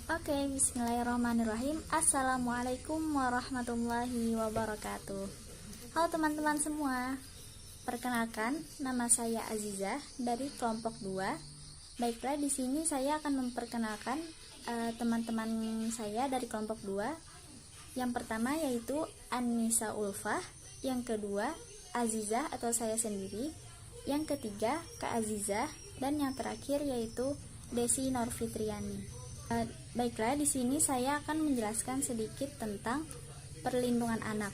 Oke, bismillahirrahmanirrahim. Assalamualaikum warahmatullahi wabarakatuh. Halo teman-teman semua. Perkenalkan, nama saya Azizah dari kelompok 2. Baiklah, di sini saya akan memperkenalkan teman-teman saya dari kelompok 2. Yang pertama yaitu Annisa Ulfah, yang kedua Azizah atau saya sendiri, yang ketiga Kak Azizah, dan yang terakhir yaitu Desi Norfitriani. Baiklah, di sini saya akan menjelaskan sedikit tentang perlindungan anak.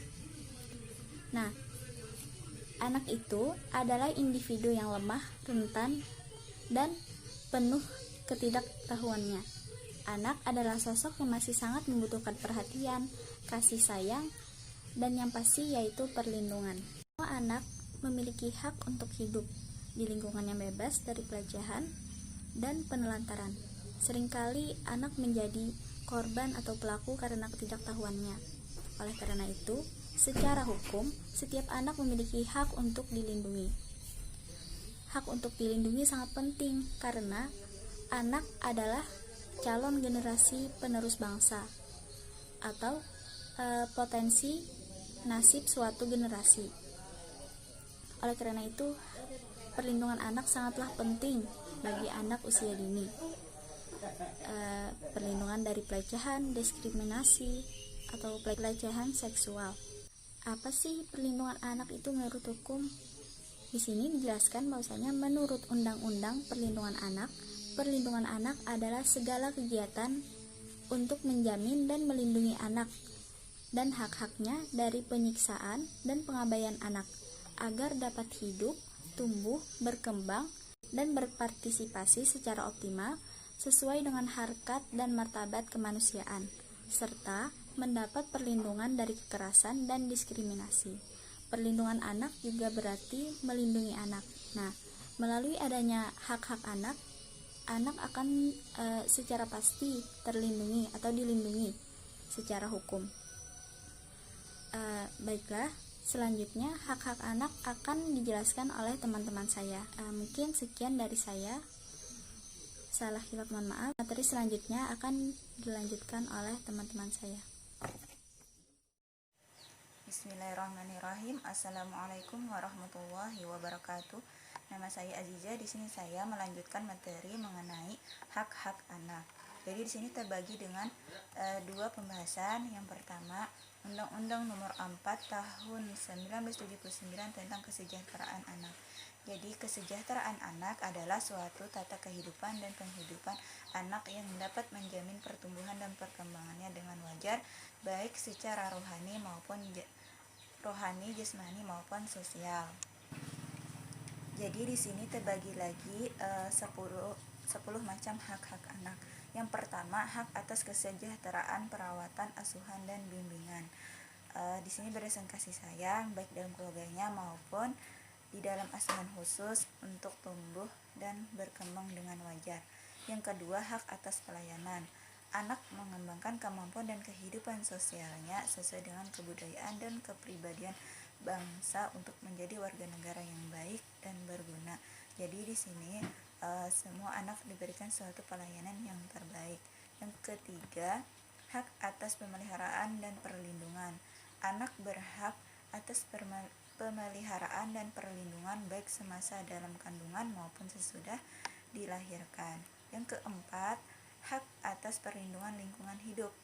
Nah, anak itu adalah individu yang lemah, rentan, dan penuh ketidaktahuannya. Anak adalah sosok yang masih sangat membutuhkan perhatian, kasih sayang, dan yang pasti yaitu perlindungan. Semua anak memiliki hak untuk hidup di lingkungan yang bebas dari pelecehan dan penelantaran. Seringkali anak menjadi korban atau pelaku karena ketidaktahuannya. Oleh karena itu, secara hukum, setiap anak memiliki hak untuk dilindungi. Hak untuk dilindungi sangat penting karena anak adalah calon generasi penerus bangsa atau potensi nasib suatu generasi. Oleh karena itu, perlindungan anak sangatlah penting bagi anak usia dini. Perlindungan dari pelecehan, diskriminasi, atau pelecehan seksual. Apa sih perlindungan anak itu menurut hukum? Di sini dijelaskan bahwasanya menurut Undang-Undang Perlindungan Anak adalah segala kegiatan untuk menjamin dan melindungi anak dan hak-haknya dari penyiksaan dan pengabaian anak agar dapat hidup, tumbuh, berkembang, dan berpartisipasi secara optimal sesuai dengan harkat dan martabat kemanusiaan, serta mendapat perlindungan dari kekerasan dan diskriminasi. Perlindungan anak juga berarti melindungi anak. Nah, melalui adanya hak-hak anak, anak akan secara pasti terlindungi atau dilindungi secara hukum. Baiklah, selanjutnya hak-hak anak akan dijelaskan oleh teman-teman saya. Mungkin sekian dari saya. Salah hilaf mohon maaf. Materi selanjutnya akan dilanjutkan oleh teman-teman saya. Bismillahirrahmanirrahim. Assalamualaikum warahmatullahi wabarakatuh. Nama saya Azizah. Di sini saya melanjutkan materi mengenai hak-hak anak. Jadi di sini terbagi dengan dua pembahasan. Yang pertama, Undang-Undang Nomor 4 Tahun 1979 tentang Kesejahteraan Anak. Jadi kesejahteraan anak adalah suatu tata kehidupan dan penghidupan anak yang dapat menjamin pertumbuhan dan perkembangannya dengan wajar, baik secara rohani, jasmani maupun sosial. Jadi di sini terbagi lagi 10 macam hak-hak anak. Yang pertama, hak atas kesejahteraan, perawatan, asuhan, dan bimbingan. Di sini berdasarkan kasih sayang baik dalam keluarganya maupun di dalam asuhan khusus untuk tumbuh dan berkembang dengan wajar. Yang kedua, hak atas pelayanan. Anak mengembangkan kemampuan dan kehidupan sosialnya sesuai dengan kebudayaan dan kepribadian bangsa untuk menjadi warga negara yang baik dan berguna. Jadi di sini semua anak diberikan suatu pelayanan yang terbaik. Yang ketiga, hak atas pemeliharaan dan perlindungan. Anak berhak atas pemeliharaan dan perlindungan baik semasa dalam kandungan maupun sesudah dilahirkan. Yang keempat, hak atas perlindungan lingkungan hidup.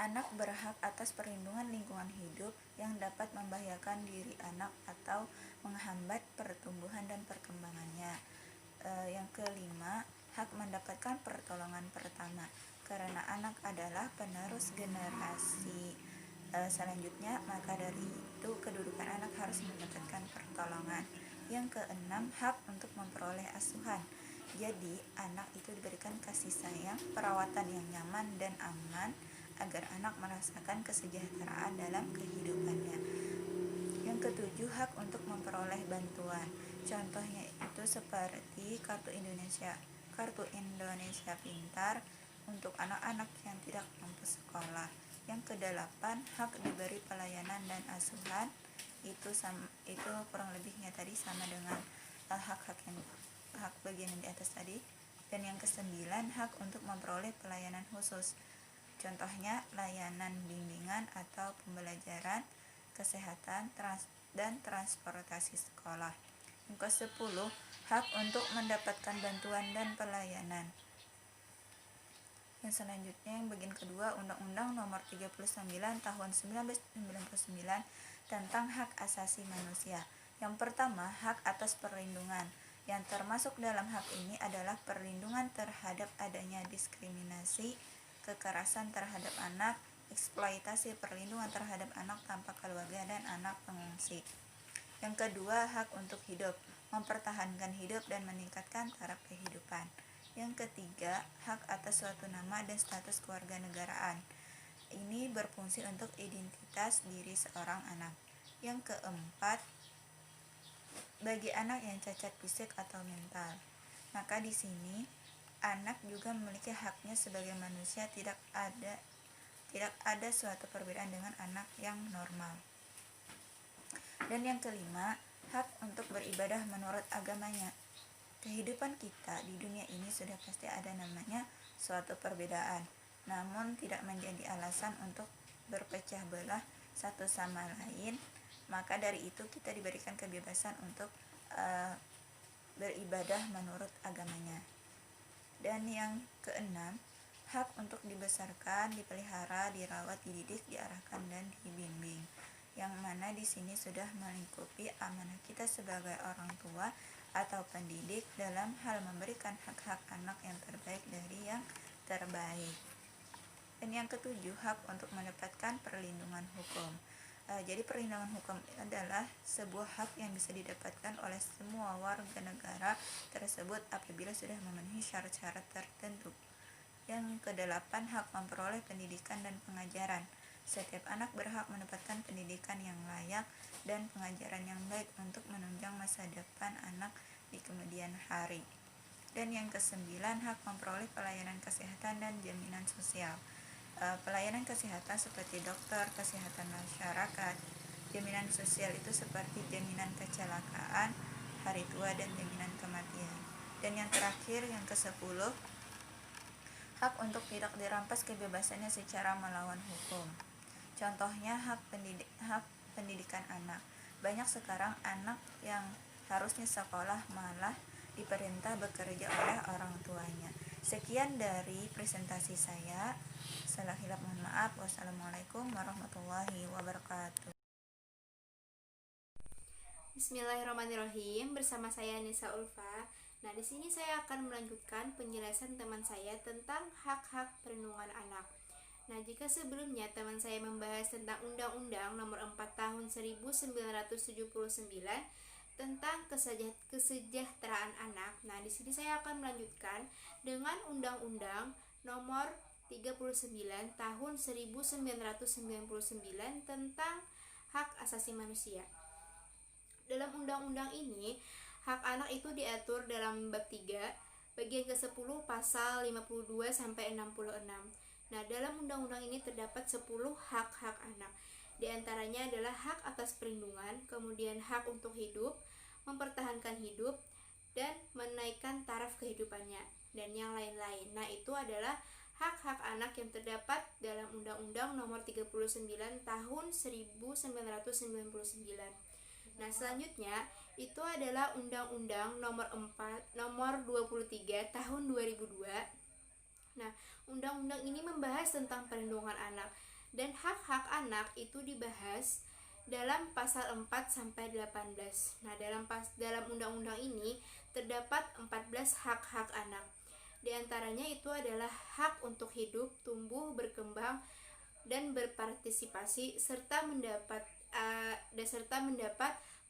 Anak berhak atas perlindungan lingkungan hidup yang dapat membahayakan diri anak atau menghambat pertumbuhan dan perkembangannya. Yang kelima, hak mendapatkan pertolongan pertama karena anak adalah penerus generasi selanjutnya, maka dari itu kedudukan anak harus mendapatkan pertolongan. Yang keenam, hak untuk memperoleh asuhan. Jadi anak itu diberikan kasih sayang, perawatan yang nyaman dan aman agar anak merasakan kesejahteraan dalam kehidupannya. Yang ketujuh, hak untuk memperoleh bantuan. Contohnya itu seperti kartu Indonesia Pintar untuk anak-anak yang tidak mampu sekolah. Yang kedelapan, hak diberi pelayanan dan asuhan. Itu kurang lebihnya tadi sama dengan hak bagian yang di atas tadi. Dan yang kesembilan, hak untuk memperoleh pelayanan khusus. Contohnya layanan bimbingan atau pembelajaran, kesehatan, dan transportasi sekolah. Yang ke-10, hak untuk mendapatkan bantuan dan pelayanan. Yang selanjutnya, yang bagian kedua, Undang-Undang Nomor 39 Tahun 1999 tentang Hak Asasi Manusia. Yang pertama, hak atas perlindungan. Yang termasuk dalam hak ini adalah perlindungan terhadap adanya diskriminasi, kekerasan terhadap anak, eksploitasi, perlindungan terhadap anak tanpa keluarga dan anak pengungsi. Yang kedua, hak untuk hidup, mempertahankan hidup dan meningkatkan taraf kehidupan. Yang ketiga, hak atas suatu nama dan status kewarganegaraan. Ini berfungsi untuk identitas diri seorang anak. Yang keempat, bagi anak yang cacat fisik atau mental. Maka di sini anak juga memiliki haknya sebagai manusia, tidak ada suatu perbedaan dengan anak yang normal. Dan yang kelima, hak untuk beribadah menurut agamanya. Kehidupan kita di dunia ini sudah pasti ada namanya suatu perbedaan, namun tidak menjadi alasan untuk berpecah belah satu sama lain. Maka dari itu kita diberikan kebebasan untuk beribadah menurut agamanya. Dan yang keenam, hak untuk dibesarkan, dipelihara, dirawat, dididik, diarahkan, dan dibimbing. Yang mana di sini sudah melingkupi amanah kita sebagai orang tua atau pendidik dalam hal memberikan hak-hak anak yang terbaik dari yang terbaik. Dan yang ketujuh, hak untuk mendapatkan perlindungan hukum. Jadi perlindungan hukum adalah sebuah hak yang bisa didapatkan oleh semua warga negara tersebut apabila sudah memenuhi syarat-syarat tertentu. Yang kedelapan, hak memperoleh pendidikan dan pengajaran. Setiap anak berhak mendapatkan pendidikan yang layak dan pengajaran yang baik untuk menunjang masa depan anak di kemudian hari. Dan yang kesembilan, hak memperoleh pelayanan kesehatan dan jaminan sosial. Pelayanan kesehatan seperti dokter, kesehatan masyarakat, jaminan sosial itu seperti jaminan kecelakaan, hari tua, dan jaminan kematian. Dan yang terakhir, yang ke-10, hak untuk tidak dirampas kebebasannya secara melawan hukum. Contohnya hak pendidikan anak. Banyak sekarang anak yang harusnya sekolah malah diperintah bekerja oleh orang tuanya. Sekian dari presentasi saya. Salah hilaf mohon maaf. Wassalamualaikum warahmatullahi wabarakatuh. Bismillahirrahmanirrahim. Bersama saya Nisa Ulfa. Nah, di sini saya akan melanjutkan penjelasan teman saya tentang hak-hak perlindungan anak. Nah, jika sebelumnya teman saya membahas tentang Undang-Undang Nomor 4 Tahun 1979 tentang kesejahteraan anak. Nah, di sini saya akan melanjutkan dengan Undang-Undang Nomor 39 Tahun 1999 tentang hak asasi manusia. Dalam undang-undang ini, hak anak itu diatur dalam bab 3, bagian ke-10 pasal 52 sampai 66. Nah, dalam undang-undang ini terdapat 10 hak-hak anak. Di antaranya adalah hak atas perlindungan, kemudian hak untuk hidup, mempertahankan hidup, dan menaikkan taraf kehidupannya, dan yang lain-lain. Nah, itu adalah hak-hak anak yang terdapat dalam Undang-Undang Nomor 39 Tahun 1999. Nah, selanjutnya itu adalah Undang-Undang Nomor 23 Tahun 2002. Nah, undang-undang ini membahas tentang perlindungan anak, dan hak-hak anak itu dibahas dalam pasal 4 sampai 18. Nah, dalam undang-undang ini terdapat 14 hak-hak anak. Di antaranya itu adalah hak untuk hidup, tumbuh, berkembang, dan berpartisipasi serta mendapat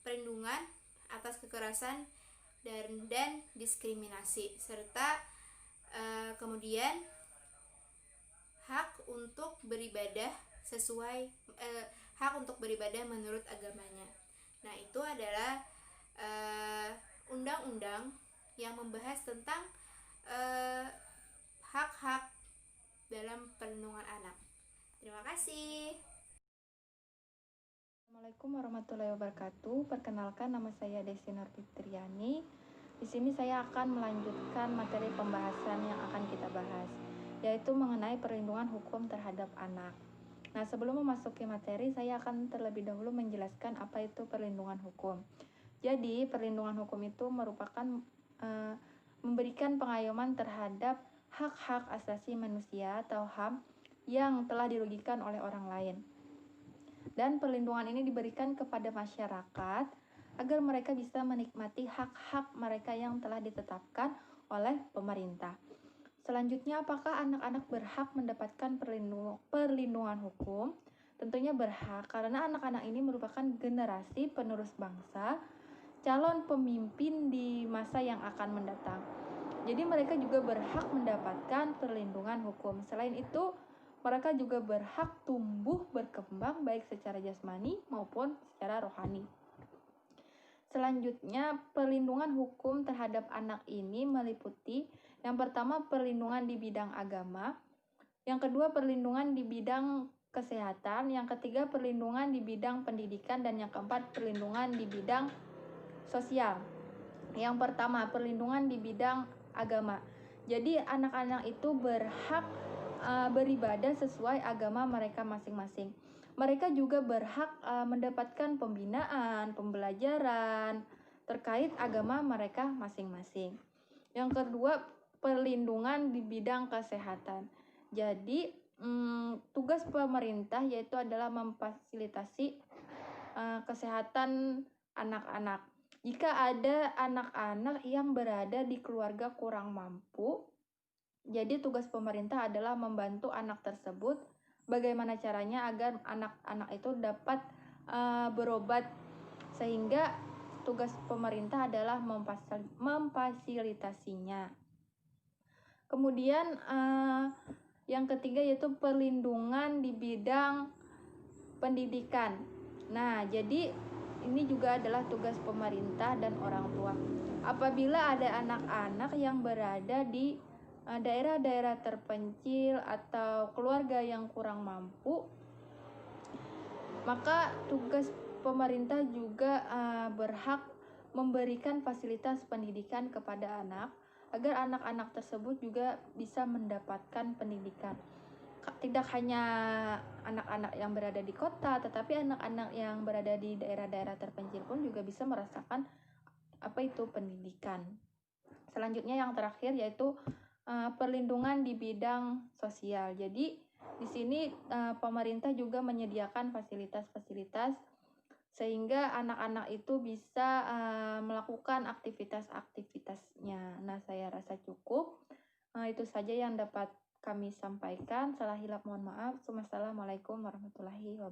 perlindungan atas kekerasan dan diskriminasi, serta kemudian hak untuk beribadah hak untuk beribadah menurut agamanya. Nah, itu adalah undang-undang yang membahas tentang hak-hak dalam perlindungan anak. Terima kasih. Assalamualaikum warahmatullahi wabarakatuh. Perkenalkan, nama saya Desi Nur Fitriani. Di sini saya akan melanjutkan materi pembahasan yang akan kita bahas, yaitu mengenai perlindungan hukum terhadap anak. Nah, sebelum memasuki materi, saya akan terlebih dahulu menjelaskan apa itu perlindungan hukum. Jadi, perlindungan hukum itu merupakan memberikan pengayoman terhadap hak-hak asasi manusia atau HAM yang telah dirugikan oleh orang lain. Dan perlindungan ini diberikan kepada masyarakat agar mereka bisa menikmati hak-hak mereka yang telah ditetapkan oleh pemerintah. Selanjutnya, apakah anak-anak berhak mendapatkan perlindungan hukum? Tentunya berhak, karena anak-anak ini merupakan generasi penerus bangsa, calon pemimpin di masa yang akan mendatang. Jadi mereka juga berhak mendapatkan perlindungan hukum. Selain itu, mereka juga berhak tumbuh berkembang baik secara jasmani maupun secara rohani. Selanjutnya, perlindungan hukum terhadap anak ini meliputi yang pertama perlindungan di bidang agama, yang kedua perlindungan di bidang kesehatan, yang ketiga perlindungan di bidang pendidikan, dan yang keempat perlindungan di bidang sosial. Yang pertama, perlindungan di bidang agama. Jadi anak-anak itu berhak beribadah sesuai agama mereka masing-masing. Mereka juga berhak mendapatkan pembinaan, pembelajaran terkait agama mereka masing-masing. Yang kedua, perlindungan di bidang kesehatan. Jadi tugas pemerintah yaitu adalah memfasilitasi kesehatan anak-anak. Jika ada anak-anak yang berada di keluarga kurang mampu, jadi tugas pemerintah adalah membantu anak tersebut bagaimana caranya agar anak-anak itu dapat berobat, sehingga tugas pemerintah adalah memfasilitasinya. Kemudian yang ketiga yaitu perlindungan di bidang pendidikan. Nah, jadi ini juga adalah tugas pemerintah dan orang tua. Apabila ada anak-anak yang berada di daerah-daerah terpencil atau keluarga yang kurang mampu, maka tugas pemerintah juga berhak memberikan fasilitas pendidikan kepada anak agar anak-anak tersebut juga bisa mendapatkan pendidikan. Tidak hanya anak-anak yang berada di kota, tetapi anak-anak yang berada di daerah-daerah terpencil pun juga bisa merasakan apa itu pendidikan. Selanjutnya yang terakhir yaitu perlindungan di bidang sosial. Jadi di sini pemerintah juga menyediakan fasilitas-fasilitas sehingga anak-anak itu bisa melakukan aktivitas-aktivitasnya. Nah, saya rasa cukup. Itu saja yang dapat kami sampaikan. Salah hilap mohon maaf. Wassalamualaikum warahmatullahi wabarakatuh.